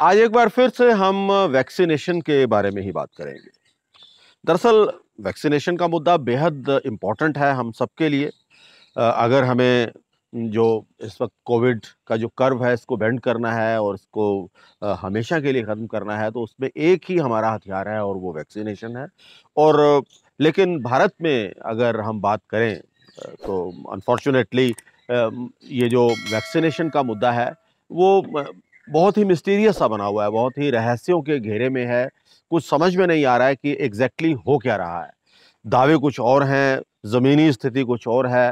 आज एक बार फिर से हम वैक्सीनेशन के बारे में ही बात करेंगे। दरअसल वैक्सीनेशन का मुद्दा बेहद इम्पोर्टेंट है हम सबके लिए। अगर हमें जो इस वक्त कोविड का जो कर्व है इसको बेंड करना है और इसको हमेशा के लिए ख़त्म करना है, तो उसमें एक ही हमारा हथियार है और वो वैक्सीनेशन है। और लेकिन भारत में अगर हम बात करें तो अनफॉर्चुनेटली ये जो वैक्सीनेशन का मुद्दा है वो बहुत ही मिस्टीरियस सा बना हुआ है, बहुत ही रहस्यों के घेरे में है। कुछ समझ में नहीं आ रहा है कि एग्ज़ैक्टली हो क्या रहा है। दावे कुछ और हैं, ज़मीनी स्थिति कुछ और है।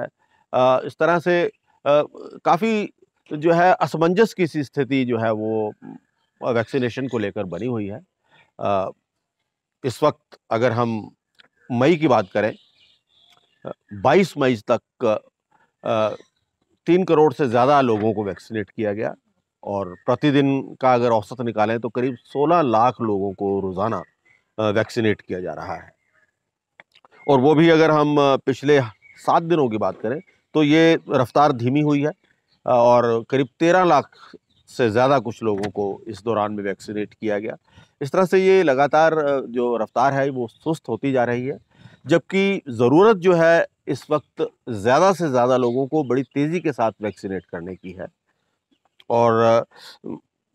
इस तरह से काफ़ी जो है असमंजस की सी स्थिति जो है वो वैक्सीनेशन को लेकर बनी हुई है। अ, इस वक़्त अगर हम मई की बात करें, 22 मई तक 3 करोड़ से ज़्यादा लोगों को वैक्सीनेट किया गया और प्रतिदिन का अगर औसत निकालें तो करीब 16 लाख लोगों को रोज़ाना वैक्सीनेट किया जा रहा है। और वो भी अगर हम पिछले 7 दिनों की बात करें, तो ये रफ़्तार धीमी हुई है और करीब 13 लाख से ज़्यादा कुछ लोगों को इस दौरान में वैक्सीनेट किया गया। इस तरह से ये लगातार जो रफ़्तार है वो सुस्त होती जा रही है, जबकि ज़रूरत जो है इस वक़्त ज़्यादा से ज़्यादा लोगों को बड़ी तेज़ी के साथ वैक्सीनेट करने की है। और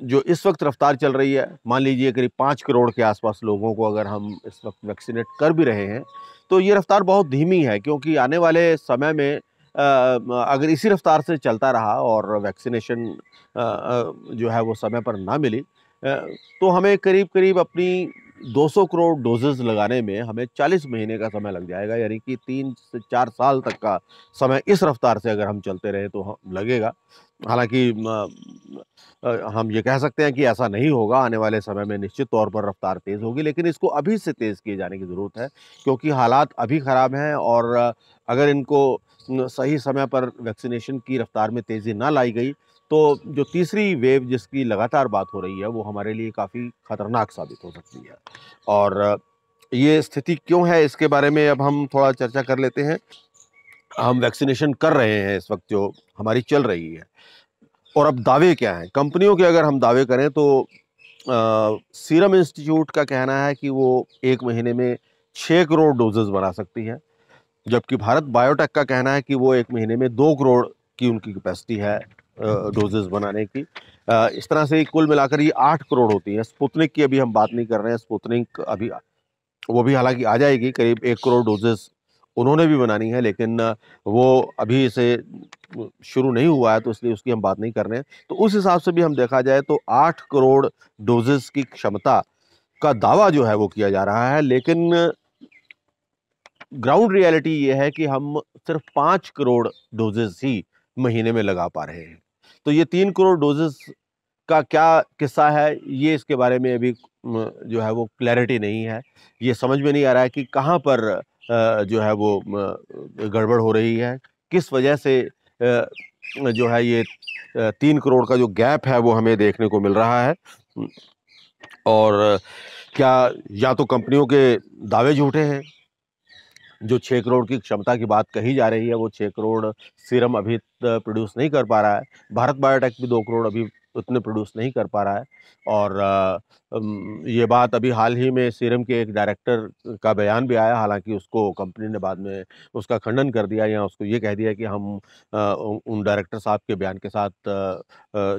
जो इस वक़्त रफ़्तार चल रही है, मान लीजिए करीब 5 करोड़ के आस-पास लोगों को अगर हम इस वक़्त वैक्सीनेट कर भी रहे हैं, तो ये रफ़्तार बहुत धीमी है क्योंकि आने वाले समय में अगर इसी रफ़्तार से चलता रहा और वैक्सीनेशन जो है वो समय पर ना मिली तो हमें करीब-करीब अपनी 200 करोड़ डोज़ेज़ लगाने में हमें 40 महीने का समय लग जाएगा, यानी कि 3 से 4 साल तक का समय इस रफ़्तार से अगर हम चलते रहे तो ह लगेगा। हालाँकि हम ये कह सकते हैं कि ऐसा नहीं होगा, आने वाले समय में निश्चित तौर पर रफ़्तार तेज़ होगी, लेकिन इसको अभी से तेज़ किए जाने की ज़रूरत है, क्योंकि हालात अभी ख़राब हैं और अगर इनको सही समय पर वैक्सीनेशन की रफ़्तार में तेज़ी ना लाई गई, तो जो तीसरी वेव जिसकी लगातार बात हो रही है, वो हमारे लिए काफ़ी खतरनाक साबित हो सकती है। और ये स्थिति क्यों है, इसके बारे में अब हम थोड़ा चर्चा कर लेते हैं। हम वैक्सीनेशन कर रहे हैं इस वक़्त जो हमारी चल रही है। और अब दावे क्या हैं? कंपनियों के अगर हम दावे करें तो सीरम इंस्टीट्यूट का कहना है कि वो 1 महीने में 6 करोड़ डोज़ेज़ बना सकती है, जबकि भारत बायोटेक का कहना है कि वो 1 महीने में 2 करोड़ की उनकी कैपेसिटी है डोज़ेज़ बनाने की। इस तरह से कुल मिलाकर ये 8 करोड़ होती हैं। स्पुतनिक की अभी हम बात नहीं कर रहे हैं, स्पुतनिक अभी वो भी हालाँकि आ जाएगी, करीब 1 करोड़ डोज़ेज़ उन्होंने भी बनानी है, लेकिन वो अभी से शुरू नहीं हुआ है, तो इसलिए उसकी हम बात नहीं कर रहे हैं। तो उस हिसाब से भी हम देखा जाए तो 8 करोड़ डोज़ेज़ की क्षमता का दावा जो है वो किया जा रहा है, लेकिन ग्राउंड रियलिटी ये है कि हम सिर्फ़ 5 करोड़ डोज़ेज़ ही महीने में लगा पा रहे हैं। तो ये 3 करोड़ डोज़ेज़ का क्या किस्सा है, ये इसके बारे में अभी जो है वो क्लैरिटी नहीं है। ये समझ में नहीं आ रहा है कि कहाँ पर जो है वो गड़बड़ हो रही है, किस वजह से जो है ये 3 करोड़ का जो गैप है वो हमें देखने को मिल रहा है। और क्या या तो कंपनियों के दावे झूठे हैं, जो 6 करोड़ की क्षमता की बात कही जा रही है, वो 6 करोड़ सीरम अभी प्रोड्यूस नहीं कर पा रहा है। भारत बायोटेक भी 2 करोड़ अभी उतने प्रोड्यूस नहीं कर पा रहा है। और ये बात अभी हाल ही में सीरम के एक डायरेक्टर का बयान भी आया, हालाँकि उसको कंपनी ने बाद में उसका खंडन कर दिया या उसको ये कह दिया कि हम उन डायरेक्टर साहब के बयान के साथ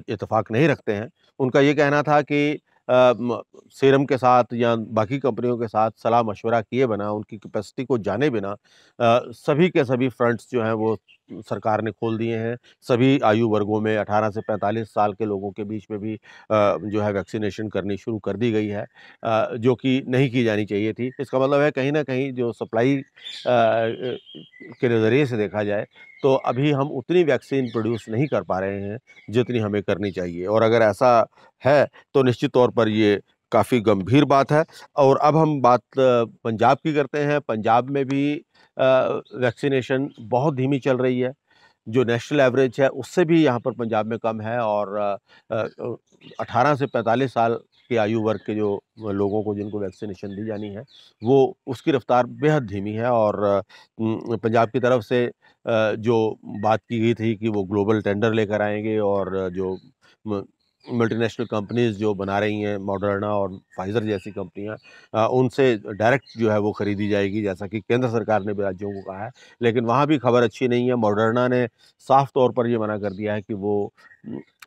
इत्तेफ़ाक नहीं रखते हैं। उनका ये कहना था कि सीरम के साथ या बाकी कंपनियों के साथ सलाह-मशवरा किए बिना, उनकी कैपेसिटी को जाने बिना सभी के सभी फ्रंट्स जो हैं वो सरकार ने खोल दिए हैं। सभी आयु वर्गों में 18 से 45 साल के लोगों के बीच में भी जो है वैक्सीनेशन करनी शुरू कर दी गई है, जो कि नहीं की जानी चाहिए थी। इसका मतलब है कहीं न कहीं जो सप्लाई के नज़रिए से देखा जाए, तो अभी हम उतनी वैक्सीन प्रोड्यूस नहीं कर पा रहे हैं, जितनी हमें करनी चाहिए। और अगर ऐसा है तो निश्चित तौर पर ये काफ़ी गंभीर बात है। और अब हम बात पंजाब की करते हैं। पंजाब में भी वैक्सीनेशन बहुत धीमी चल रही है। जो नेशनल एवरेज है उससे भी यहाँ पर पंजाब में कम है और 18 से 45 साल की आयु वर्ग के जो लोगों को जिनको वैक्सीनेशन दी जानी है, वो उसकी रफ़्तार बेहद धीमी है। और पंजाब की तरफ से जो बात की गई थी कि वो ग्लोबल टेंडर लेकर आएँगे और जो म मल्टीनेशनल कंपनीज़ जो बना रही हैं, मॉडर्ना और फाइज़र जैसी कंपनियाँ, उनसे डायरेक्ट जो है वो खरीदी जाएगी, जैसा कि केंद्र सरकार ने भी राज्यों को कहा है। लेकिन वहाँ भी खबर अच्छी नहीं है। मॉडर्ना ने साफ़ तौर पर ये मना कर दिया है कि वो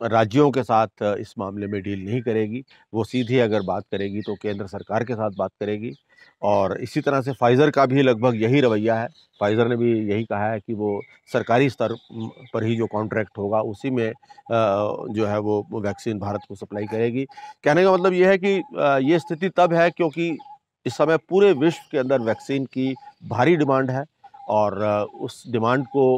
राज्यों के साथ इस मामले में डील नहीं करेगी। वो सीधे अगर बात करेगी तो केंद्र सरकार के साथ बात करेगी। और इसी तरह से फाइज़र का भी लगभग यही रवैया है। फाइज़र ने भी यही कहा है कि वो सरकारी स्तर पर ही जो कॉन्ट्रैक्ट होगा उसी में जो है वो वैक्सीन भारत को सप्लाई करेगी। कहने का मतलब ये है कि ये स्थिति तब है क्योंकि इस समय पूरे विश्व के अंदर वैक्सीन की भारी डिमांड है और उस डिमांड को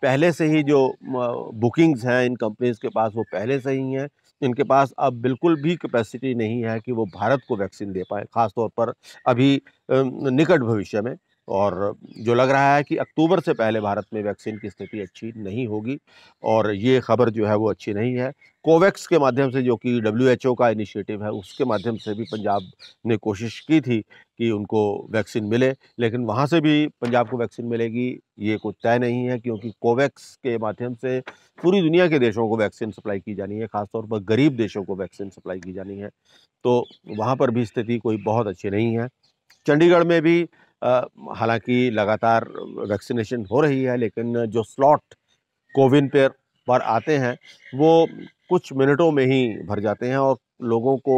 पहले से ही जो बुकिंग्स हैं इन कंपनीज़ के पास वो पहले से ही हैं। इनके पास अब बिल्कुल भी कैपेसिटी नहीं है कि वो भारत को वैक्सीन दे पाएँ, ख़ास तौर पर अभी निकट भविष्य में। और जो लग रहा है कि अक्टूबर से पहले भारत में वैक्सीन की स्थिति अच्छी नहीं होगी और ये खबर जो है वो अच्छी नहीं है। कोवैक्स के माध्यम से, जो कि डब्ल्यूएचओ का इनिशिएटिव है, उसके माध्यम से भी पंजाब ने कोशिश की थी कि उनको वैक्सीन मिले, लेकिन वहाँ से भी पंजाब को वैक्सीन मिलेगी ये कुछ तय नहीं है, क्योंकि कोवैक्स के माध्यम से पूरी दुनिया के देशों को वैक्सीन सप्लाई की जानी है, ख़ास तौर पर गरीब देशों को वैक्सीन सप्लाई की जानी है। तो वहाँ पर भी स्थिति कोई बहुत अच्छी नहीं है। चंडीगढ़ में भी हालाँकि लगातार वैक्सीनेशन हो रही है, लेकिन जो स्लॉट कोविन पर आते हैं, वो कुछ मिनटों में ही भर जाते हैं और लोगों को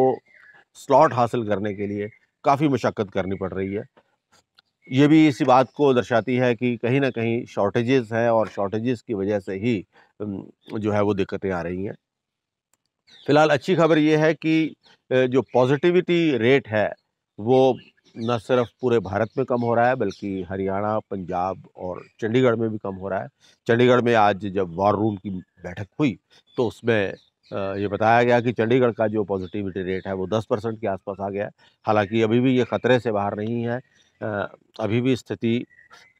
स्लॉट हासिल करने के लिए काफ़ी मशक्कत करनी पड़ रही है। ये भी इसी बात को दर्शाती है कि कहीं न कहीं शॉर्टेजेज़ हैं और शॉर्टेजेज़ की वजह से ही जो है वो दिक्कतें आ रही हैं। फिलहाल अच्छी खबर ये है कि जो पॉज़िटिविटी रेट है, वो न सिर्फ़ पूरे भारत में कम हो रहा है, बल्कि हरियाणा, पंजाब और चंडीगढ़ में भी कम हो रहा है। चंडीगढ़ में आज जब वॉर रूम की बैठक हुई, तो उसमें ये बताया गया कि चंडीगढ़ का जो पॉज़िटिविटी रेट है, वो 10% के आस-पास आ गया है। हालाँकि अभी भी ये खतरे से बाहर नहीं है। अभी भी स्थिति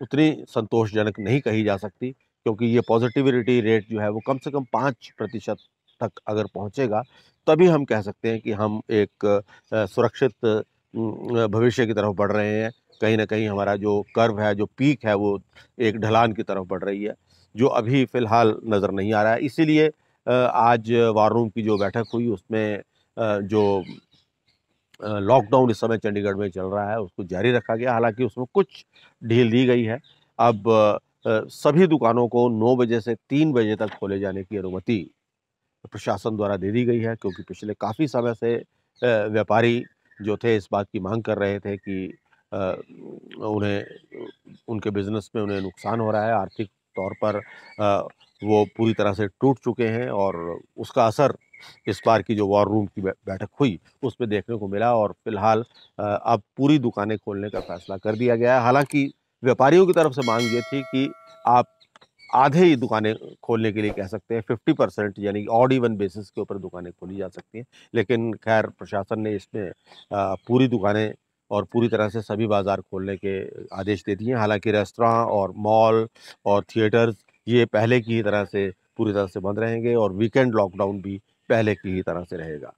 उतनी संतोषजनक नहीं कही जा सकती, क्योंकि ये पॉज़िटिविटी रेट जो है, वो कम से कम 5% तक अगर पहुँचेगा, तभी हम कह सकते हैं कि हम एक सुरक्षित भविष्य की तरफ बढ़ रहे हैं। कहीं न कहीं हमारा जो कर्व है, जो पीक है, वो एक ढलान की तरफ बढ़ रही है, जो अभी फ़िलहाल नज़र नहीं आ रहा है। इसीलिए आज वार रूम की जो बैठक हुई, उसमें जो लॉकडाउन इस समय चंडीगढ़ में चल रहा है, उसको जारी रखा गया। हालाँकि उसमें कुछ ढील दी गई है। अब सभी दुकानों को 9 बजे से 3 बजे तक खोले जाने की अनुमति प्रशासन द्वारा दे दी गई है, क्योंकि पिछले काफ़ी समय से व्यापारी जो थे इस बात की मांग कर रहे थे कि अ, उन्हें उनके बिज़नेस में उन्हें नुकसान हो रहा है, आर्थिक तौर पर वो पूरी तरह से टूट चुके हैं और उसका असर इस बार की जो वॉर रूम की बैठक हुई, उसमें देखने को मिला और फ़िलहाल अब पूरी दुकानें खोलने का फैसला कर दिया गया है। हालाँकि व्यापारियों की तरफ से माँग ये थी कि आप आधे ही दुकानें खोलने के लिए कह सकते हैं, 50% यानी ऑड इवन बेसिस के ऊपर दुकानें खोली जा सकती हैं। लेकिन ख़ैर प्रशासन ने इसमें पूरी दुकानें और पूरी तरह से सभी बाज़ार खोलने के आदेश दे दिए हैं। हालाँकि रेस्टोरेंट और मॉल और थिएटर्स ये पहले की ही तरह से पूरी तरह से बंद रहेंगे और वीकेंड लॉकडाउन भी पहले की ही तरह से रहेगा।